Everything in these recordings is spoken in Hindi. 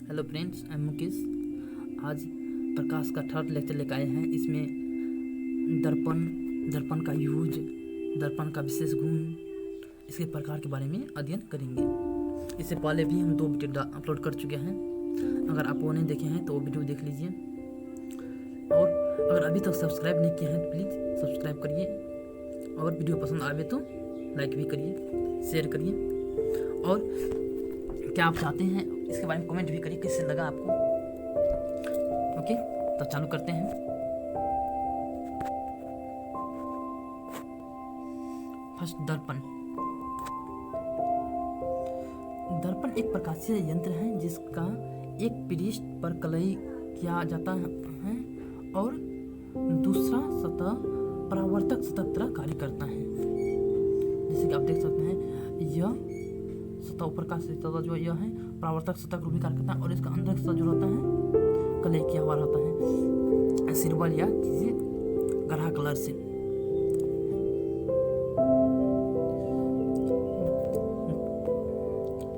Hello friends, I am Mukesh. आज प्रकाश का थर्ड लेक्चर लेकर आए हैं। इसमें दर्पण का यूज, दर्पण का विशेष गुण, इसके प्रकार के बारे में अध्ययन करेंगे। इससे पहले भी हम 2 वीडियो अपलोड कर चुके हैं। अगर आप वो नहीं देखे हैं तो वो वीडियो देख लीजिए। और अगर अभी तक सब्सक्राइब नहीं किया है तो प्लीज़ सब्सक्राइब करिए। और वीडियो पसंद आवे तो लाइक भी करिए, शेयर करिए। और क्या आप चाहते हैं इसके बारे में कमेंट भी करिए, कैसे लगा आपको। ओके, तो चालू करते हैं। फर्स्ट, दर्पण। दर्पण एक प्रकाशीय यंत्र है जिसका एक पृष्ठ पर कलई किया जाता है और दूसरा सतह परावर्तक सतह की तरह कार्य करता है। जैसे कि आप देख सकते हैं, यह सतह ऊपर का सतह जो यह है परावर्तक सतह रूप में कार्य करता है और इसका अंदर सतह जो रहता है कलई किया हुआ रहता है सिल्वर या किसी गहरा कलर से।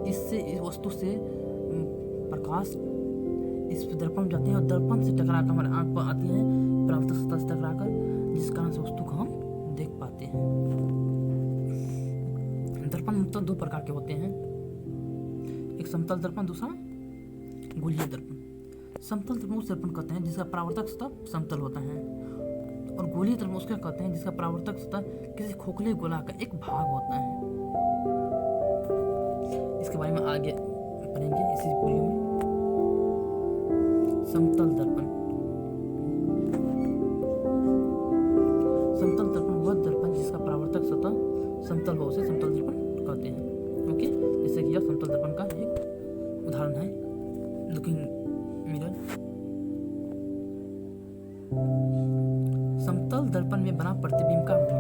इससे इस वस्तु से प्रकाश इस दर्पण में जाते हैं और दर्पण से टकराकर हमारे आंख पर आती है, परावर्तक सतह से टकराकर, जिस कारण से वस्तु को हम देख पाते हैं। दर्पण मुख्यतः 2 प्रकार के होते हैं, एक समतल दर्पण, दूसरा गोलीय दर्पण। समतल दर्पण उस दर्पण कहते हैं जिसका परावर्तक सतह समतल होता है, और गोलीय दर्पण उसका कहते हैं जिसका परावर्तक सतह किसी खोखले गोला का एक भाग होता है। इसके बारे में आगे पढ़ेंगे इसी वीडियो में। समतल दर्पण। समतल दर्पण वह दर्पण जिसका परावर्तक सतह समतल हो उसे समतल दर्पण कहते हैं। ओके, जैसे कि यह समतल दर्पण का एक उदाहरण है, लुकिंग मिरर। समतल दर्पण में बना प्रतिबिंब का गुण।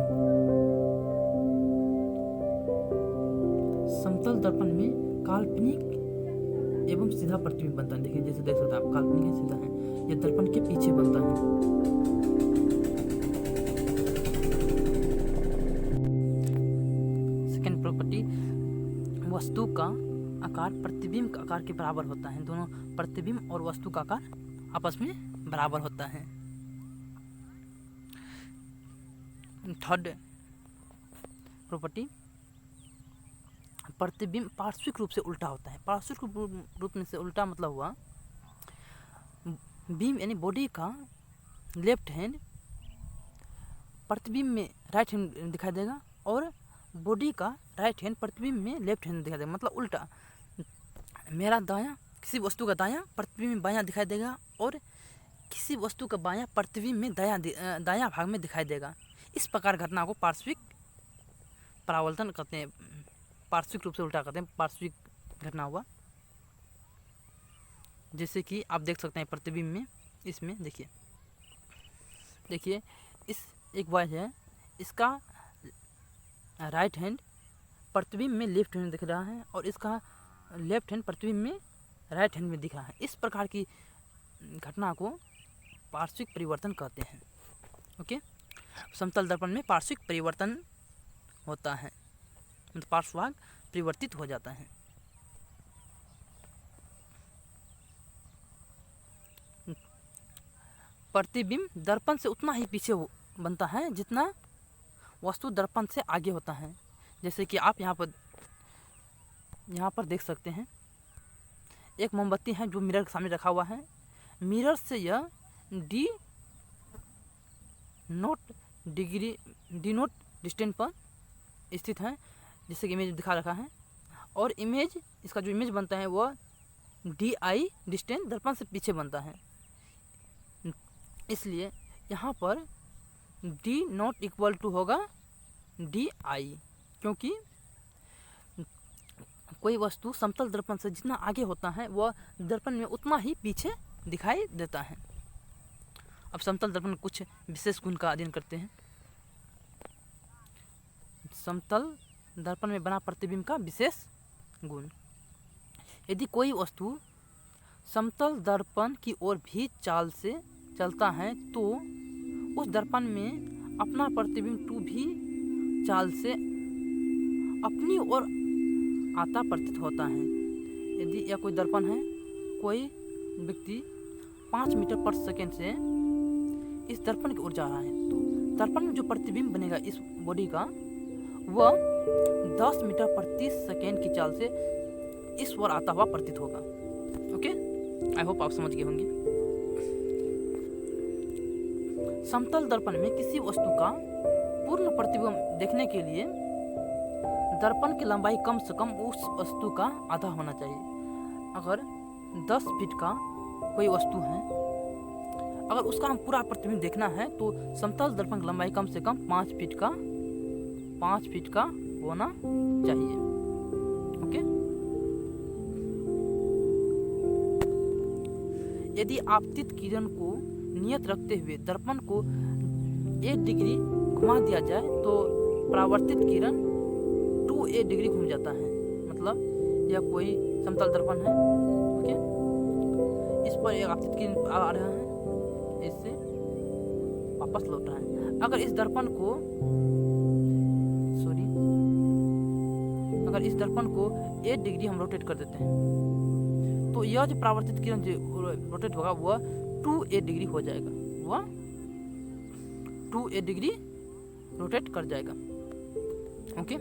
समतल दर्पण में काल्पनिक एवं सीधा प्रतिबिंब बनता है। देखिए, जैसे देख सकते हैं आप, काल्पनिक है, सीधा है। यह दर्पण के पीछे बनता है। सेकेंड प्रॉपर्टी, वस्तु का आकार प्रतिबिंब का आकार के बराबर होता है। दोनों प्रतिबिंब और वस्तु का आकार आपस में बराबर होता है। थर्ड प्रॉपर्टी, प्रतिबिंब पार्श्विक रूप से उल्टा होता है। पार्श्विक रूप में से उल्टा मतलब हुआ, बीम यानी बॉडी का लेफ्ट हैंड प्रतिबिंब में राइट हैंड दिखाई देगा और बॉडी का राइट हैंड प्रतिबिंब में लेफ्ट हैंड दिखाई देगा, मतलब उल्टा। मेरा दायां किसी वस्तु का दायां प्रतिबिंब में बायां दिखाई देगा और किसी वस्तु का बायां प्रतिबिंब में दायां भाग में दिखाई देगा। इस प्रकार घटना को पार्श्विक परावर्तन कहते हैं, पार्श्विक रूप से उल्टा कहते हैं, पार्श्विक घटना हुआ। जैसे कि आप देख सकते हैं प्रतिबिंब में, इसमें देखिए इस एक बॉय है, इसका राइट हैंड प्रतिबिंब में लेफ्ट हैंड दिख रहा है और इसका लेफ्ट हैंड प्रतिबिंब में राइट हैंड में दिख रहा है। इस प्रकार की घटना को पार्श्विक परिवर्तन कहते हैं। ओके, समतल दर्पण में पार्श्विक परिवर्तन होता है, मतलब पार्श्वभाग परिवर्तित हो जाता है। प्रतिबिंब दर्पण से उतना ही पीछे बनता है जितना वस्तु दर्पण से आगे होता है। जैसे कि आप यहाँ पर देख सकते हैं, एक मोमबत्ती है जो मिरर के सामने रखा हुआ है। मिरर से यह डी नोट डिस्टेंस पर स्थित है, जैसे कि इमेज दिखा रखा है। और इमेज, इसका जो इमेज बनता है वह DI डिस्टेंस दर्पण से पीछे बनता है। इसलिए यहाँ पर D नॉट इक्वल टू होगा DI, क्योंकि कोई वस्तु समतल दर्पण से जितना आगे होता है वह दर्पण में उतना ही पीछे दिखाई देता है। अब समतल दर्पण कुछ विशेष गुण का अध्ययन करते हैं। समतल दर्पण में बना प्रतिबिंब का विशेष गुण। यदि कोई वस्तु समतल दर्पण की ओर भी चाल से चलता है तो उस दर्पण में अपना प्रतिबिंब भी चाल से अपनी ओर आता प्रतीत होता है। यदि यह कोई दर्पण है कोई व्यक्ति 5 मीटर पर सेकेंड से इस दर्पण की ओर जा रहा है, तो दर्पण में जो प्रतिबिंब बनेगा इस बॉडी का वह 10 मीटर प्रति सेकेंड की चाल से इस ओर आता हुआ प्रतीत होगा। ओके, आई होप आप समझ गए होंगे। समतल दर्पण में किसी वस्तु का पूर्ण प्रतिबिंब देखने के लिए दर्पण की लंबाई कम से कम उस वस्तु का आधा होना चाहिए। अगर 10 फीट का कोई वस्तु है, अगर उसका हम पूरा प्रतिबिंब देखना है तो समतल दर्पण की लंबाई कम से कम 5 फीट का होना चाहिए। ओके, यदि आपतित किरण को नियत रखते हुए दर्पण को 1 डिग्री घुमा दिया जाए तो परावर्तित किरण 2 डिग्री घूम जाता है। मतलब यह कोई समतल दर्पण है। ओके, इस पर एक आपतित किरण आ रहा है, इससे वापस लौट रहा है। अगर इस दर्पण को 8 डिग्री हम रोटेट कर देते हैं तो यह जो परावर्तित किरण जो रोटेट होगा वह 2 डिग्री हो जाएगा, वह 2 डिग्री रोटेट कर जाएगा। ओके,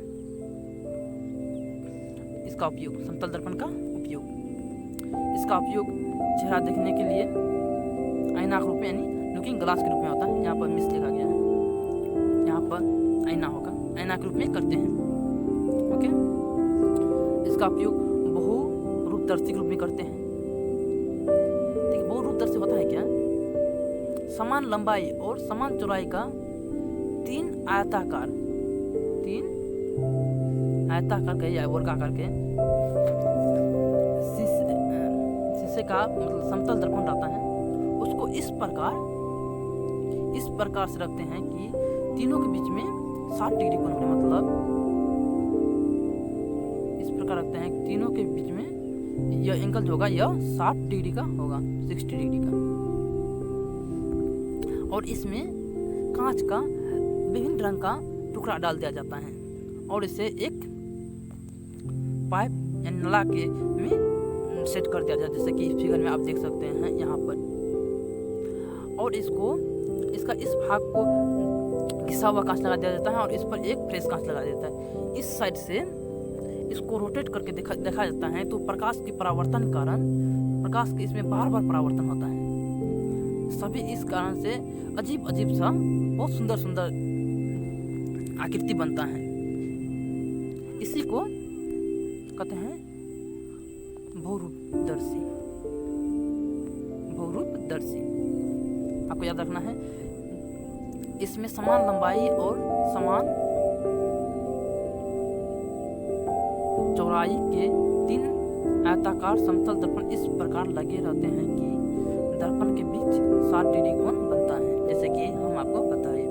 इसका उपयोग, समतल दर्पण का उपयोग, इसका उपयोग चेहरा देखने के लिए आईना के रूप में यानी लुकिंग ग्लास के रूप में होता है। यहाँ पर मिस लिखा गया है, यहाँ पर आईना होगा, आईना के रूप में करते हैं। ओके, इसका उपयोग बहुरूपदर्शी के रूप में करते हैं। देखिए, बहुरूपदर्शी होता है क्या? समान लंबाई और समान चौड़ाई का 3 आयताकार के या वर्गाकार के शीशे का मतलब समतल दर्पण रहता है, उसको इस प्रकार से रखते हैं कि तीनों के बीच में 60 डिग्री कोण बने। मतलब इस प्रकार रखते हैं कि तीनों के बीच में यह एंगल जो होगा यह 60 डिग्री का होगा, 60 डिग्री का। और इसमें कांच का विभिन्न रंग का टुकड़ा डाल दिया जाता है और इसे एक पाइप या नला के में सेट कर दिया जाता है, जैसे कि इस फिगर में आप देख सकते हैं यहाँ पर। और इसका इस भाग को घिसा हुआ कांच लगा दिया जाता है और इस पर एक फ्रेश कांच लगा देता है। इस साइड से इसको रोटेट करके देखा जाता है तो प्रकाश के परावर्तन के कारण प्रकाश के इसमें बार बार परावर्तन होता है। सभी इस कारण से अजीब सा बहुत सुंदर आकृति बनता है। इसी को कहते हैं बहुरूपदर्शी। आपको याद रखना है, इसमें समान लंबाई और समान चौड़ाई के 3 आयताकार समतल दर्पण इस प्रकार लगे रहते हैं कि दर्पण के बीच 60 डिग्री कोण बनता है, जैसे कि हम आपको बताए।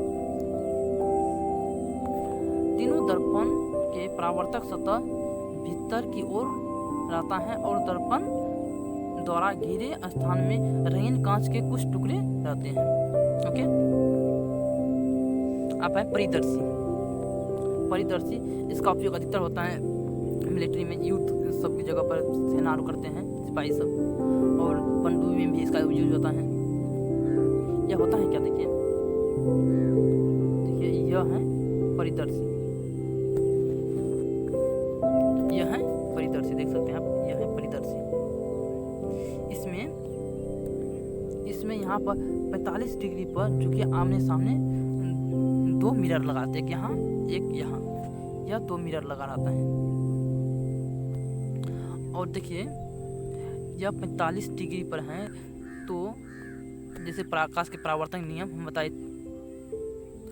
तीनों दर्पण के परावर्तक सतह भीतर की ओर रहता है और दर्पण द्वारा घिरे स्थान में रंगीन कांच के कुछ टुकड़े रहते हैं। ओके, अब है परिदर्शी। इसका उपयोग अधिकतर होता है मिलिट्री में, युद्ध सब की जगह पर सेना करते हैं सिपाही सब, और पनडुब्बी में भी इसका यूज होता है। यह होता है क्या? देखिए यह है परिदर्शी, देख सकते हैं आप, यह है परिदर्शी। इसमें यहाँ पर 45 डिग्री पर जो कि आमने सामने 2 मिरर लगाते हैं, यहाँ एक यहाँ, यह 2 मिरर लगा रहता है। और देखिए यह 45 डिग्री पर है, तो जैसे प्रकाश के परावर्तन नियम हम बताए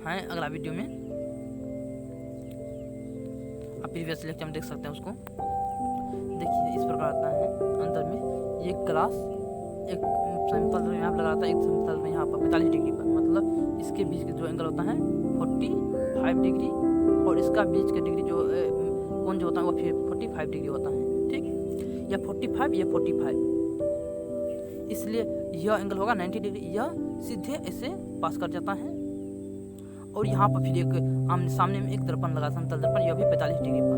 हैं अगला वीडियो में, आप प्रीवियस लेक्चर में देख सकते हैं उसको। देखिए इस प्रकार आता है, अंदर में ये ग्लास एक समतल में यहाँ लगा था, एक समतल में यहाँ पर 45 डिग्री पर, मतलब इसके बीच के जो एंगल होता है 45 डिग्री और इसका बीच का डिग्री जो कोण जो होता है वो फिर 45 डिग्री होता है। ठीक, या 45 या 45, इसलिए यह एंगल होगा 90 डिग्री, यह सीधे ऐसे पास कर जाता है। और यहाँ पर फिर एक आमने सामने में एक दर्पण लगा, समतल दर्पण, यह भी 45 डिग्री पर,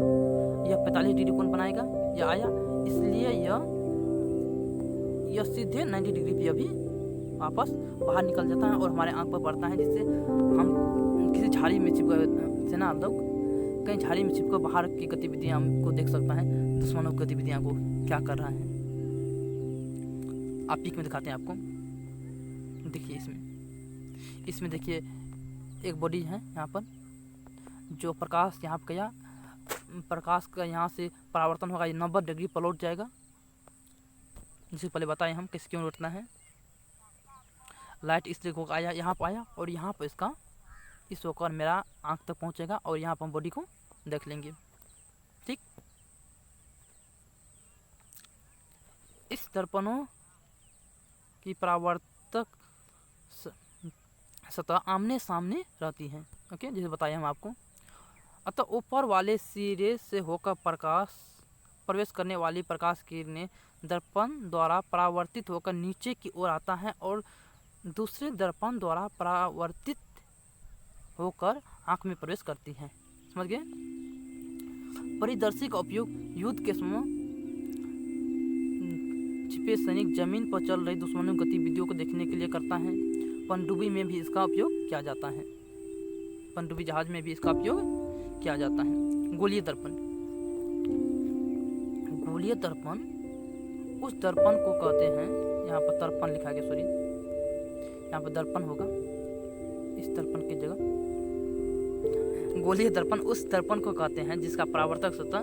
यह 45 डिग्री कोण बनाएगा, यह आया, इसलिए यह यह सीधे 90 डिग्री पे अभी वापस बाहर निकल जाता है और हमारे आँख पर पड़ता है, जिससे हम किसी झाड़ी में छिपकर से ना लोग कहीं झाड़ी में छिपकर बाहर की गतिविधियाँ को देख सकता है, दुश्मनों की गतिविधियाँ को क्या कर रहा है। आप पिक में दिखाते हैं आपको, देखिए इसमें देखिए एक बॉडी है यहाँ पर, जो प्रकाश यहाँ पर गया, प्रकाश का यहाँ से परावर्तन होगा, ये 90 डिग्री पर लौट जाएगा। जिससे पहले बताएं हम किस क्यों लौटना है। लाइट इस जगह को आया, यहाँ पर आया और यहाँ पर इसका इस होकर मेरा आँख तक पहुँचेगा और यहाँ पर हम बॉडी को देख लेंगे। ठीक, इस दर्पणों की परावर्तक सतह आमने सामने रहती है। ओके, जैसे बताया हम आपको। अतः ऊपर वाले सिरे से होकर प्रवेश करने वाली प्रकाश किरणें दर्पण द्वारा परावर्तित होकर नीचे की ओर आता है और दूसरे दर्पण द्वारा परावर्तित होकर आँख में प्रवेश करती है। समझ गए? परिदर्शी का उपयोग युद्ध के समय छिपे सैनिक जमीन पर चल रही दुश्मनों की गतिविधियों को देखने के लिए करता है। पनडुब्बी में भी इसका उपयोग किया जाता है। पनडुब्बी जहाज में भी इसका उपयोग किया जाता है। गोलीय दर्पण। गोलीय दर्पण उस दर्पण को कहते हैं, यहाँ पर दर्पण लिखा गया, सॉरी यहाँ पर दर्पण होगा इस दर्पण की जगह। गोलीय दर्पण उस दर्पण को कहते हैं जिसका परावर्तक सतह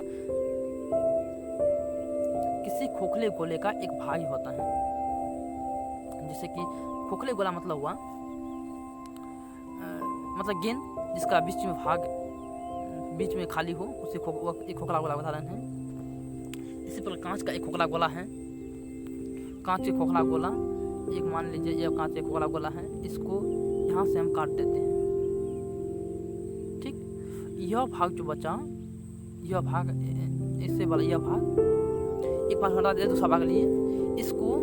किसी खोखले गोले का एक भाग होता है। जैसे कि खोखले गोला मतलब हुआ मतलब गेंद जिसका बीच में खाली हो, उसे एक खोखला गोला उदाहरण है। इसी प्रकार कांच का एक खोखला गोला है। कांच के खोखला गोला, एक मान लीजिए यह कांच का खोखला गोला है, इसको यहाँ से हम काट देते हैं। ठीक, यह भाग जो बचा, यह भाग इससे वाला यह भाग एक बार हटा दे, दूसरा भाग लिए इसको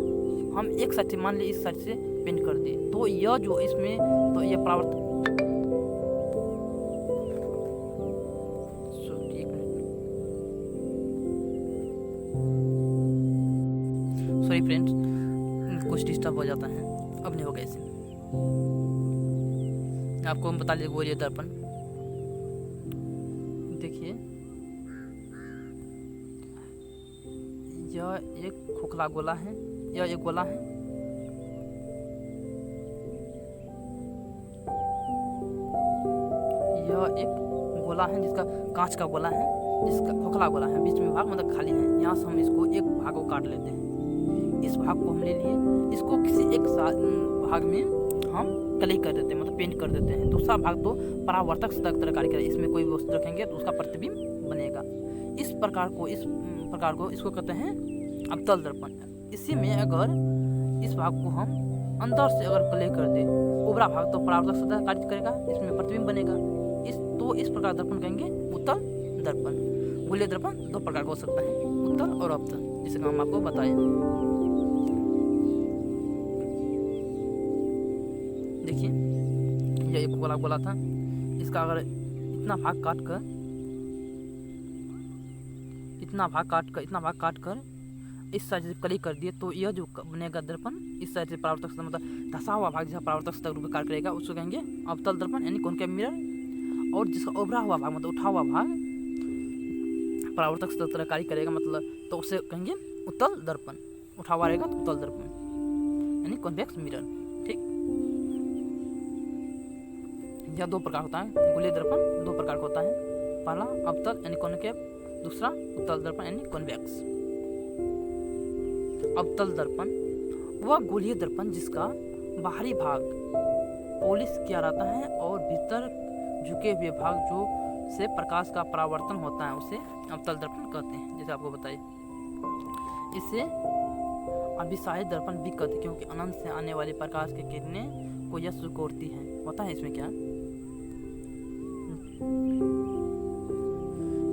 हम एक साइड से मान लीजिए इस साइड से पेंट कर दिए, तो यह जो इसमें तो यह परावर्तन, सॉरी फ्रेंड्स, कुछ डिस्टर्ब हो जाता है, अब नहीं होगा ऐसे। आपको हम बता लीजिए गोलीय दर्पण। देखिए यह एक खोखला गोला है, यह एक गोला है, यह एक गोला है जिसका कांच का गोला है, जिसका खोखला गोला है, बीच में भाग मतलब खाली है। यहाँ से हम इसको एक भाग को काट लेते हैं। इस भाग को हम ले लिए, इसको किसी एक भाग में हम कलई कर देते हैं, मतलब पेंट कर देते हैं। दूसरा भाग तो परावर्तक सतह तरह कार्य करेगा, इसमें कोई वस्तु रखेंगे तो उसका प्रतिबिंब बनेगा। इस प्रकार को इसको कहते हैं अवतल दर्पण। इसी में अगर इस भाग को हम अंदर से अगर कलई कर दे, ऊपरा भाग तो परावर्तक सतह कार्य करेगा, इसमें प्रतिबिंब बनेगा। इस प्रकार दर्पण कहेंगे उत्तल दर्पण। गोलीय दर्पण दो प्रकार का हो सकता है, उत्तल और अवतल, जिसे हम आपको बताएं। देखिए यह एक गोला गोला था, इसका अगर इतना भाग काट कर इस साइड से कली कर दिए, तो यह जो बनेगा दर्पण इस साइड से परावर्तक सतह मतलब धसा हुआ भाग, जैसा परावर्तक सतह रूप में कार्य करेगा, उसको कहेंगे अवतल दर्पण यानी कॉनकेव मिरर। और जिसका उभरा हुआ भाग मतलब उठा हुआ भाग परावर्तक सतह तरह कार्य करेगा, मतलब तो उसे कहेंगे उत्तल दर्पण। उठा हुआ रहेगा तो उत्तल दर्पण यानी कॉन्वेक्स मिरर। ठीक, यह दो प्रकार होता है। गोलीय दर्पण दो प्रकार का होता है, पहला अवतल यानी कॉनकेव, दूसरा उत्तल दर्पण यानी कॉन्वेक्स। अवतल दर्पण वह गोलीय दर्पण जिसका बाहरी भाग पॉलिश किया रहता है और भीतर झुके हुए भाग जो से प्रकाश का परावर्तन होता है उसे अवतल दर्पण कहते हैं, जैसे आपको बताइए। इसे अभिसाहित दर्पण भी कहते हैं, क्योंकि अनंत से आने वाली प्रकाश की किरणें को यह सिकोड़ती है। पता है इसमें क्या?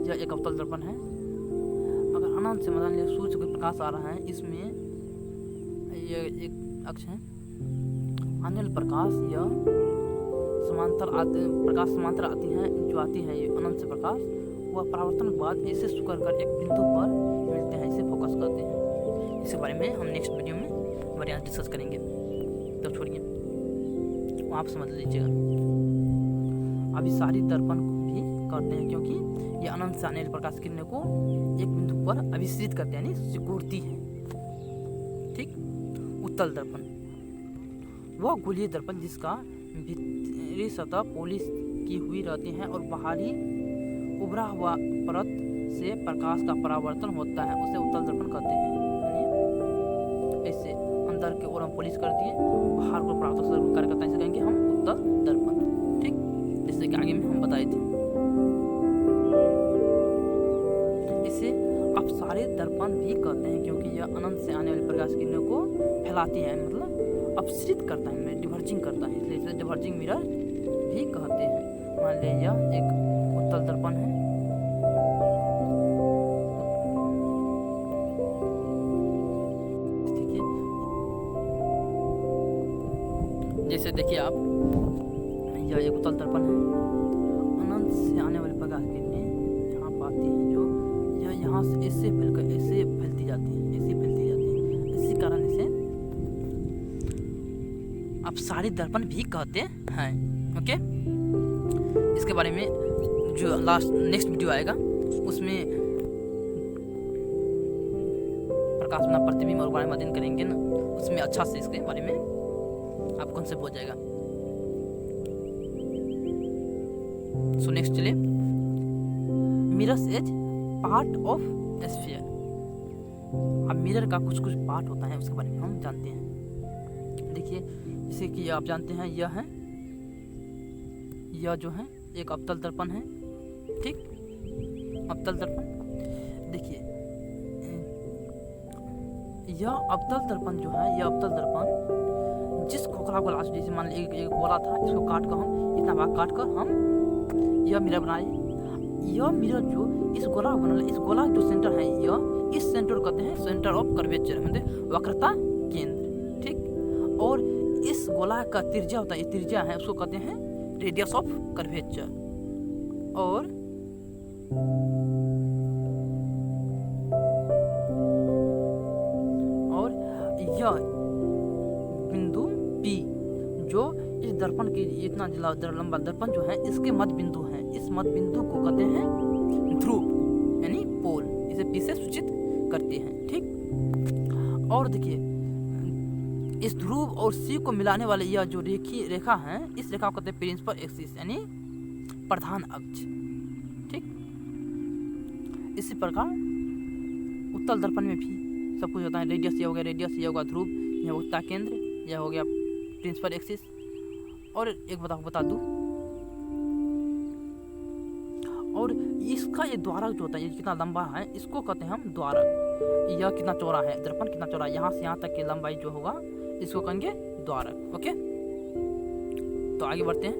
यह एक अवतल दर्पण है। अगर अनंत से मतलब सूर्य को प्रकाश आ रहा है, इसमें यह एक अक्ष है, आने वाली प्रकाश यह समांतर आती है, जो आती है ये अनंत से प्रकाश, वह परावर्तन के बाद इसे सिकुड़ कर एक बिंदु पर मिलते हैं, इसे फोकस करते हैं। इसके बारे में हम नेक्स्ट वीडियो में बारे में डिस्कस करेंगे, तो छोड़िए, वो आप समझ लीजिएगा। अभिसारी दर्पण भी कहते हैं क्योंकि ये अनंत से आने वाले प्रकाश की किरणों को एक बिंदु पर अभिसरित करते हैं, यानी सिकोड़ती हैं। ठीक। उत्तल दर्पण वह गोलीय दर्पण जिसका भीतरी सतह पॉलिश की हुई रहती है और बाहरी उभरा हुआ परत से प्रकाश का परावर्तन होता है, उसे उत्तल दर्पण कहते हैं। ऐसे अंदर के ओर हम पॉलिश कर दिए, बाहर को परावर्तन कार्य करता है, इसे कहेंगे हम उत्तल दर्पण। ठीक। जैसे कि आगे में हम बताए थे। इसे अपसारित दर्पण भी कहते हैं क्योंकि यह अनंत से आने वाली प्रकाश की किरणों को फैलाती है, मतलब अपसरित करता है, डिवर्जिंग करता है, इसलिए इसे डिवर्जिंग मिरर भी कहते हैं। मान लीजिए यह एक उत्तल दर्पण है, जैसे देखिए आप, यह एक उत्तल दर्पण है, अनंत से आने वाले प्रकाश की किरणें यहाँ पर आती हैं, जो यह यहाँ से ऐसे फैलकर ऐसे फैलती जाती है, ऐसे फैलती जाती है, इसी कारण इसे अपसारित दर्पण भी कहते हैं। ओके। इसके बारे में जो नेक्स्ट वीडियो आएगा उसमें प्रकाश बिना प्रतिबिंब और बारे में अध्ययन करेंगे ना, उसमें अच्छा से इसके बारे में आप कॉन्सेप्ट हो जाएगा। सो नेक्स्ट चलिए, mirrors as part of sphere. अब मिरर का कुछ कुछ पार्ट होता है, उसके बारे में हम जानते हैं। देखिए, जैसे कि आप जानते हैं यह जो है एक अवतल दर्पण है। ठीक। अवतल दर्पण, देखिए यह अवतल दर्पण जो है, यह अवतल दर्पण जिस खोखला गोला, जैसे मान लीजिए एक गोला था, इसको काट कर हम इतना भाग काट कर हम यह मिरर बनाए। यह मिरर जो इस गोला बना, इस गोला जो सेंटर है, यह इस सेंटर कहते हैं सेंटर ऑफ कर्वेचर, मतलब वक्रता केंद्र। ठीक। और इस गोला का त्रिज्या होता है, ये त्रिज्या है, उसको कहते हैं रेडियस ऑफ कर्वेचर। और यह बिंदु P जो इस दर्पण की इतना लंबा दर्पण जो है, इसके मध्य बिंदु है, इस मध्य बिंदु को कहते हैं ध्रुव, यानी पोल, इसे P से सूचित करते हैं। ठीक। और देखिए, इस ध्रुव और C को मिलाने वाले यह जो रेखा है, इस रेखा को कहते हैं प्रिंसिपल एक्सिस, यानी प्रधान अक्ष। ठीक। इसी प्रकार उत्तल दर्पण में भी सब कुछ होता है। रेडियस ये हो गया, रेडियस ये होगा ध्रुव, यह वक्रता केंद्र, यह हो गया प्रिंसिपल एक्सिस। और एक बता दूं, और इसका ये द्वारक जो होता है, ये कितना लंबा है, इसको कहते हैं हम द्वारक। यह कितना चौड़ा है, दर्पण कितना चौड़ा है, यहाँ से यहाँ तक की लंबाई जो होगा, इसको कहेंगे द्वारक। ओके। तो आगे बढ़ते हैं।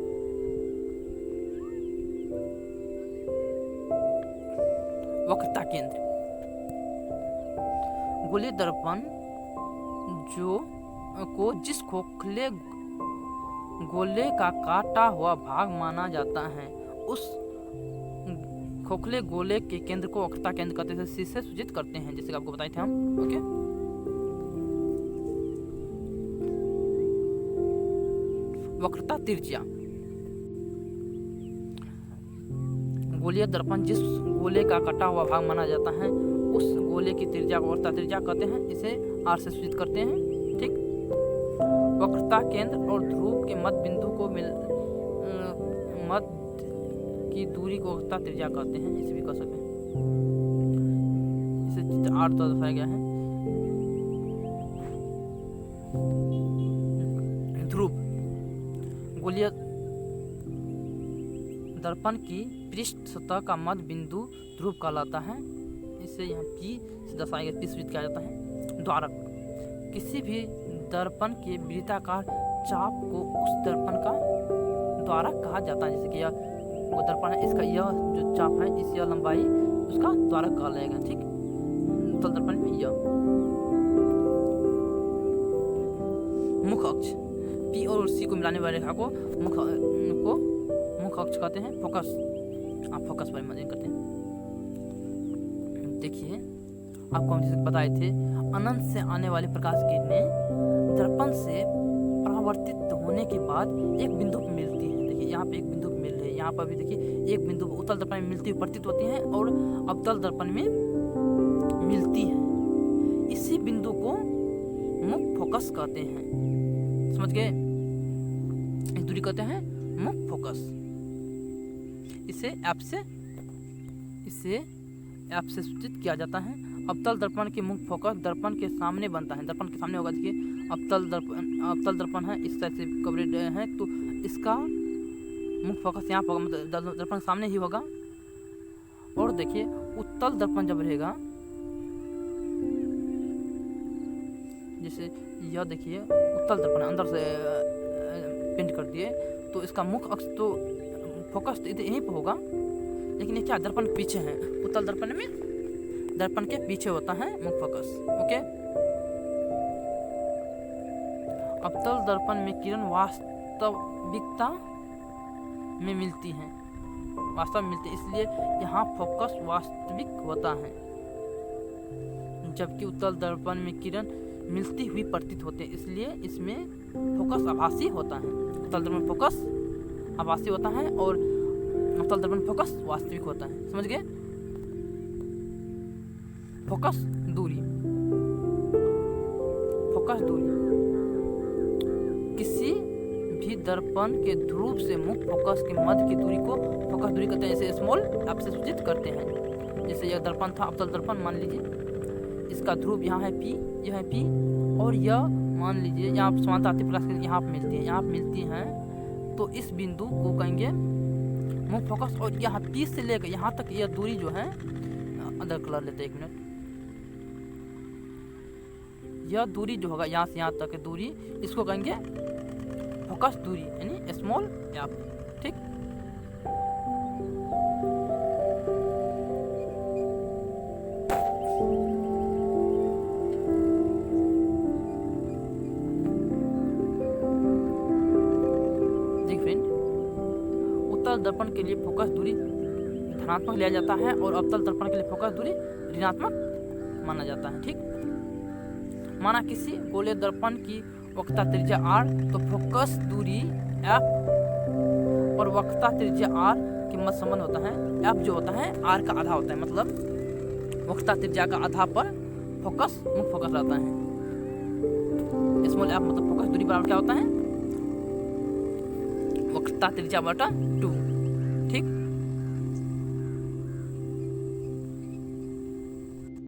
वक्रता केंद्र, गोलीय दर्पण जो को जिस खोखले गोले का काटा हुआ भाग माना जाता है, उस खोखले गोले के केंद्र को वक्रता केंद्र कहते हैं, C से सूचित करते हैं, जैसे कि आपको बताए थे हम। ओके। वक्रता त्रिज्या, गोलीय दर्पण जिस गोले का कटा हुआ भाग माना जाता है, उस गोले की त्रिज्या को वक्रता त्रिज्या कहते हैं, इसे R से सूचित करते हैं। ठीक। वक्रता केंद्र और ध्रुव के मध्य बिंदु को मध्य की दूरी को वक्रता त्रिज्या कहते हैं, इसे भी कह सकते हैं। इसे चित्र 8 द्वारा दर्शाया गया है। ध्रुव, गोलीय दर्पण की पृष्ठ सतह का मध्य बिंदु ध्रुव कहलाता है, इसे यहाँ P से दर्शाया गया, P सूचित किया जाता है। द्वारक, किसी भी दर्पण के वृत्ताकार चाप को उस दर्पण का द्वारक कहा जाता है। जैसे कि यह वो दर्पण है, इसका यह जो चाप है, इस यह लंबाई उसका द्वारक कहा जाएगा। ठीक। उत्तल दर्पण में यह मुख अक्ष, P और C को मिलाने वाली रेखा को मुख अक्ष कहते हैं। फोकस, आप फोकस पर इमेजिन करते हैं। देखिए, आपको हम जैसे बताए थे, अनंत से आने वाले प्रकाश किरणें दर्पण से परावर्तित होने के बाद एक बिंदु पर मिलती है। देखिए यहाँ पे एक बिंदु पर मिल रही है, यहाँ पर भी देखिए एक बिंदु उत्तल दर्पण में मिलती हुई प्रतीत होती है और अवतल दर्पण में मिलती है। इसी बिंदु को मुख्य फोकस कहते हैं। समझ गए? इस दूरी कहते हैं मुख्य फोकस। इसे ऐप से सूचित किया जाता है। अवतल दर्पण के मुख्य फोकस दर्पण के सामने बनता है। दर्पण के सामने होगा। देखिए अवतल दर्पण है, इस तरह से कवरेज है, तो इसका मुख्य फोकस यहाँ पर होगा, मतलब दर्पण सामने ही होगा। और देखिए उत्तल दर्पण जब रहेगा, जैसे यह देखिए उत्तल दर्पण अंदर से पेंट कर दिए, तो इसका मुख्य अक्ष तो फोकस तो यहीं पर होगा, लेकिन ये क्या दर्पण पीछे है। उत्तल दर्पण में दर्पण के पीछे होता है मुख्य फोकस। ओके। अवतल दर्पण में किरण वास्तविकता में मिलती है, वास्तव में मिलती है, इसलिए यहाँ फोकस वास्तविक होता है, जबकि उत्तल दर्पण में किरण मिलती हुई प्रतीत होते हैं, इसलिए इसमें फोकस आभासी होता है। उत्तल दर्पण फोकस आभासी होता है और अवतल दर्पण फोकस वास्तविक होता है। समझ गए? फोकस दूरी। फोकस दूरी किसी भी दर्पण के ध्रुव से मुख्य फोकस के मध्य की दूरी को फोकस दूरी कहते हैं। इसे स्मॉल एफ से सूचित करते हैं। जैसे यह दर्पण था अवतल दर्पण, मान लीजिए इसका ध्रुव यहाँ है P, यह है P, और यह मान लीजिए यहाँ समानता आती प्रकाश की यहाँ मिलती है, यहाँ मिलती हैं, तो इस बिंदु को कहेंगे मुख्य फोकस। और यहाँ P से लेकर यहाँ तक यह दूरी जो है, अदर कलर लेते हैं, 1 मिनट, यह दूरी जो होगा यहाँ से यहाँ तक दूरी, इसको कहेंगे फोकस दूरी, यानी स्मॉल एफ। ठीक। देख फ्रेंड, उत्तल दर्पण के लिए फोकस दूरी धनात्मक लिया जाता है और अवतल दर्पण के लिए फोकस दूरी ऋणात्मक माना जाता है। ठीक। माना किसी गोले दर्पण की वक्रता त्रिज्या r, तो फोकस दूरी f और वक्रता त्रिज्या r के मध्य संबंध होता है। f जो होता है r का आधा होता है, मतलब वक्रता त्रिज्या का आधा पर फोकस मुख्य फोकस रहता है। स्मॉल f मतलब फोकस दूरी बराबर क्या होता है? वक्रता त्रिज्या बटा 2।